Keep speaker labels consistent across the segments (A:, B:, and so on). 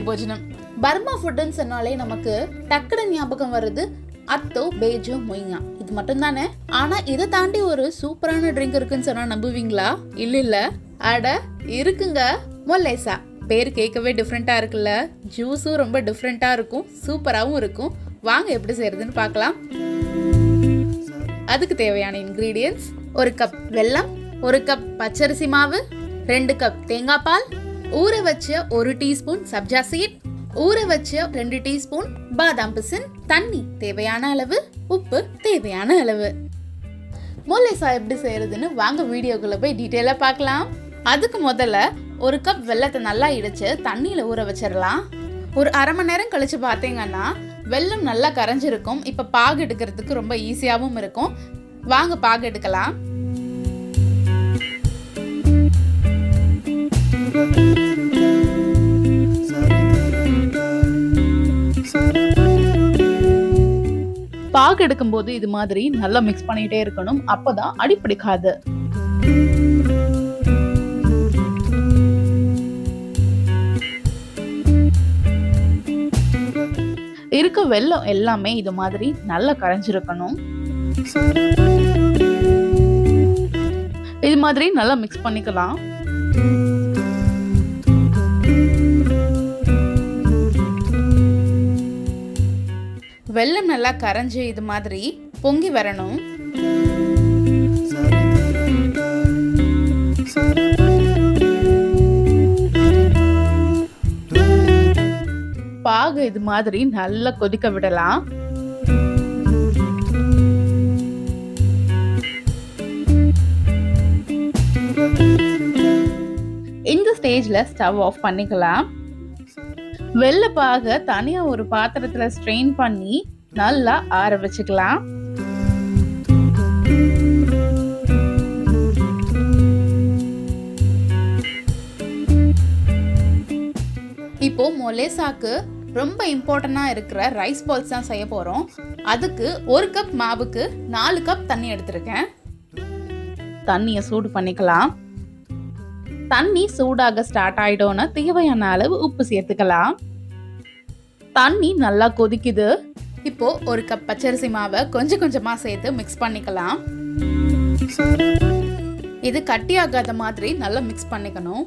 A: போஜனம். பர்மா ஃபுட்னு சொன்னாலே நமக்கு டக்குனு ஞாபகம் வருது அத்தோ பேஜோ மொய்யா, இது மட்டும் தானே. ஆனா இதை தாண்டி ஒரு சூப்பரான ட்ரிங்க் இருக்குன்னு சொன்னா நம்புவீங்களா? இல்ல அட இருக்குங்க, மொல்லேசா. பேர் கேட்கவே டிஃப்ரெண்டா இருக்குல்ல. ஜூஸும் ரொம்ப டிஃப்ரெண்டா இருக்கும், சூப்பராகவும் இருக்கும். வாங்க எப்படி செய்யறதுன்னு பார்க்கலாம். அதுக்கு தேவையான இன்கிரீடியன்ட்ஸ்: 1 கப் வெல்லம், 1 கப் பச்சரிசி மாவு, 2 கப் தேங்காய் பால், ஊற வச்ச 1 டீஸ்பூன் சப்ஜா சீட், ஊற வச்ச 2 டீஸ்பூன் பாதாம் பிசின், தண்ணி தேவையான அளவு, உப்பு தேவையான அளவு. மொல்லேசா எப்படி செய்யறதுன்னு வாங்க வீடியோக்குள்ள போய் டீட்டெயிலாக பார்க்கலாம். அதுக்கு முதல்ல 1 கப் வெல்லத்தை நல்லா இடிச்சு தண்ணியில ஊற வச்சிடலாம். ஒரு அரை மணி நேரம் கழிச்சு பார்த்தீங்கன்னா வெல்லம் நல்லா கரைஞ்சிருக்கும். இப்போ பாகு எடுக்கிறதுக்கு ரொம்ப ஈஸியாகவும் இருக்கும். வாங்க பாகு எடுக்கலாம். பாகு எடுக்கும்போது இது மாதிரி நல்லா மிக்ஸ் பண்ணிட்டே இருக்கணும், அப்பதான் அடி பிடிக்காது. இருக்க வெல்லம் எல்லாமே இது மாதிரி நல்லா கரைஞ்சிருக்கணும். இது மாதிரி நல்லா மிக்ஸ் பண்ணிக்கலாம். வெல்லம் நல்லா கரைஞ்சி இது மாதிரி பொங்கி வரணும். பாகு இது மாதிரி நல்லா கொதிக்க விடலாம். இந்த ஸ்டேஜ்ல ஸ்டவ் ஆஃப் பண்ணிக்கலாம். வெள்ளை பாக தனியா ஒரு பாத்திரத்துல ஸ்ட்ரெயின் பண்ணி நல்லா ஆற வச்சுக்கலாம். இப்போ மொலேசாக்கு ரொம்ப இம்பார்ட்டண்டா இருக்கிற ரைஸ் பால்ஸ் தான் செய்ய போறோம். அதுக்கு 1 கப் மாவுக்கு 4 கப் தண்ணி எடுத்திருக்கேன். தண்ணியை சூடு பண்ணிக்கலாம். தண்ணி சூடாக ஸ்டார்ட் ஆயிடும்னா தேவையான அளவு உப்பு சேர்த்துக்கலாம். தண்ணி நல்லா கொதிக்குது. இப்போ 1 கப் பச்சரிசி மாவை கொஞ்சம் கொஞ்சமா சேர்த்து மிக்ஸ் பண்ணிக்கலாம். இது கட்டியாகாத மாதிரி நல்லா மிக்ஸ் பண்ணிக்கணும்.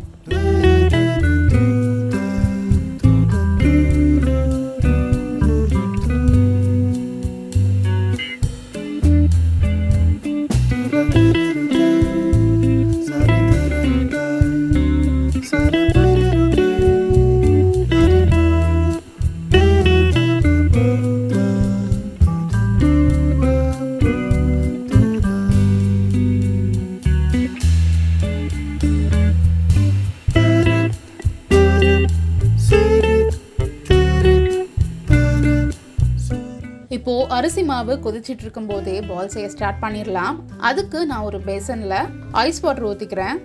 A: இப்போ அரிசி மாவு கொதிச்சிட்டு இருக்கும் போதே பால் செய்ய ஸ்டார்ட் பண்ணிடலாம். அதுக்கு நான் ஒரு பேசன்ல ஐஸ் வாட்டர் ஊத்திக்கிறேன்.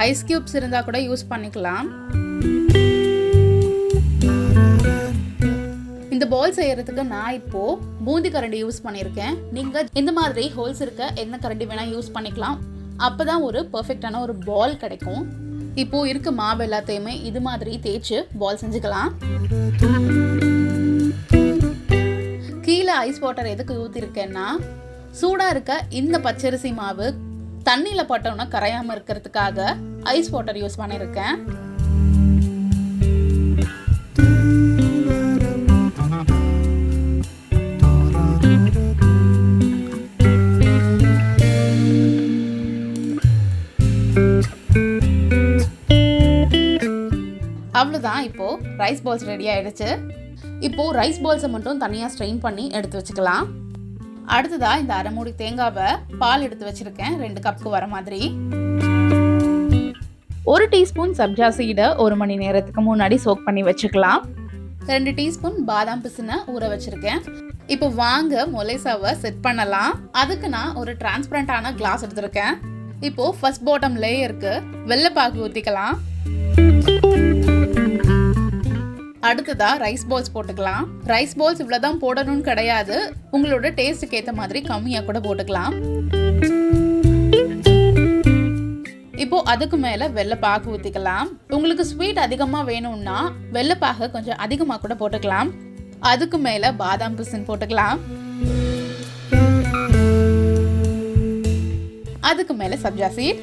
A: ஐஸ் கியூப்ஸ் இருந்தா கூட யூஸ் பண்ணிக்கலாம். இந்த பால் செய்யறதுக்கு நான் இப்போ பூந்தி கரண்டி யூஸ் பண்ணியிருக்கேன். நீங்க இந்த மாதிரி ஹோல்ஸ் இருக்க என்ன கரண்டி வேணா யூஸ் பண்ணிக்கலாம். அப்பதான் ஒரு பெர்ஃபெக்டான ஒரு பால் கிடைக்கும். இப்போ இருக்க மாவு எல்லாத்தையுமே இது மாதிரி தேய்ச்சு பால் செஞ்சுக்கலாம். கீழே ஐஸ் வாட்டர் எதுக்கு ஊற்றிருக்கேன்னா, சூடா இருக்க இந்த பச்சரிசி மாவு தண்ணியில பட்டோம்னா கரையாம இருக்கிறதுக்காக ஐஸ் வாட்டர் யூஸ் பண்ணியிருக்கேன். அவ்வளோதான், இப்போ ரைஸ் பால்ஸ் ரெடி ஆயிடுச்சு. இப்போ ரைஸ் பால்ஸை மட்டும் தனியாக ஸ்ட்ரெயின் பண்ணி எடுத்து வச்சுக்கலாம். அடுத்ததா இந்த அரை மூடி தேங்காவை பால் எடுத்து வச்சிருக்கேன், 2 கப்புக்கு வர மாதிரி. 1 டீஸ்பூன் சப்ஜா சீடை 1 மணி நேரத்துக்கு முன்னாடி சோக் பண்ணி வச்சுக்கலாம். 2 டீஸ்பூன் பாதாம் பிசினை ஊற வச்சிருக்கேன். இப்போ வாங்க மொலேசாவை செட் பண்ணலாம். அதுக்கு நான் ஒரு டிரான்ஸ்பரண்டான கிளாஸ் எடுத்திருக்கேன். இப்போ ஃபர்ஸ்ட் பாட்டம் லேயருக்கு வெள்ளைப்பாகு ஊற்றிக்கலாம். அடுத்ததா ரைஸ் பால்ஸ் போட்டுக்கலாம். ரைஸ் பால்ஸ் இவ்வளவுதான் போடணும்னு கிடையாது, உங்களோட டேஸ்ட்டுக்கு ஏற்ற மாதிரி கம்மியா கூட போட்டுக்கலாம். இப்போ அதுக்கு மேலே வெள்ளைப்பாகு ஊற்றிக்கலாம். உங்களுக்கு ஸ்வீட் அதிகமாக வேணும்னா வெள்ளைப்பாகை கொஞ்சம் அதிகமாக கூட போட்டுக்கலாம். அதுக்கு மேலே பாதாம் பிசின் போட்டுக்கலாம். அதுக்கு மேலே சப்ஜா சீட்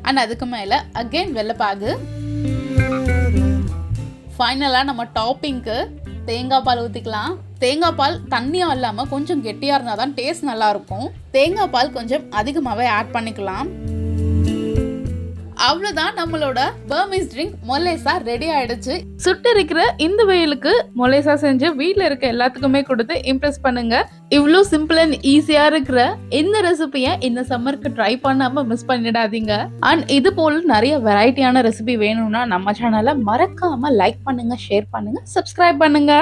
A: அண்ட் அதுக்கு மேலே அகெயின் வெள்ளைப்பாகு. ஃபைனலாக நம்ம டாப்பிங்க்கு தேங்காய் பால் ஊற்றிக்கலாம். தேங்காய் பால் தண்ணியாக இல்லாமல் கொஞ்சம் கெட்டியாக இருந்தால் தான் டேஸ்ட் நல்லாயிருக்கும். தேங்காய் பால் கொஞ்சம் அதிகமாகவே ஆட் பண்ணிக்கலாம். அவ்வளோதான், நம்மளோட பர்மீஸ் ட்ரிங்க் மொலேசா ரெடி ஆயிடுச்சு. சுட்டு இருக்கிற இந்த வெயிலுக்கு மொலேசா செஞ்சு வீட்டில் இருக்க எல்லாத்துக்குமே கொடுத்து இம்ப்ரெஸ் பண்ணுங்க. இவ்வளோ சிம்பிள் அண்ட் ஈஸியா இருக்கிற இந்த ரெசிபியை இந்த சம்மருக்கு ட்ரை பண்ணாம மிஸ் பண்ணிடாதீங்க. அண்ட் இது போல் நிறைய வெரைட்டியான ரெசிபி வேணும்னா நம்ம சேனலை மறக்காம லைக் பண்ணுங்க, ஷேர் பண்ணுங்க, சப்ஸ்கிரைப் பண்ணுங்க.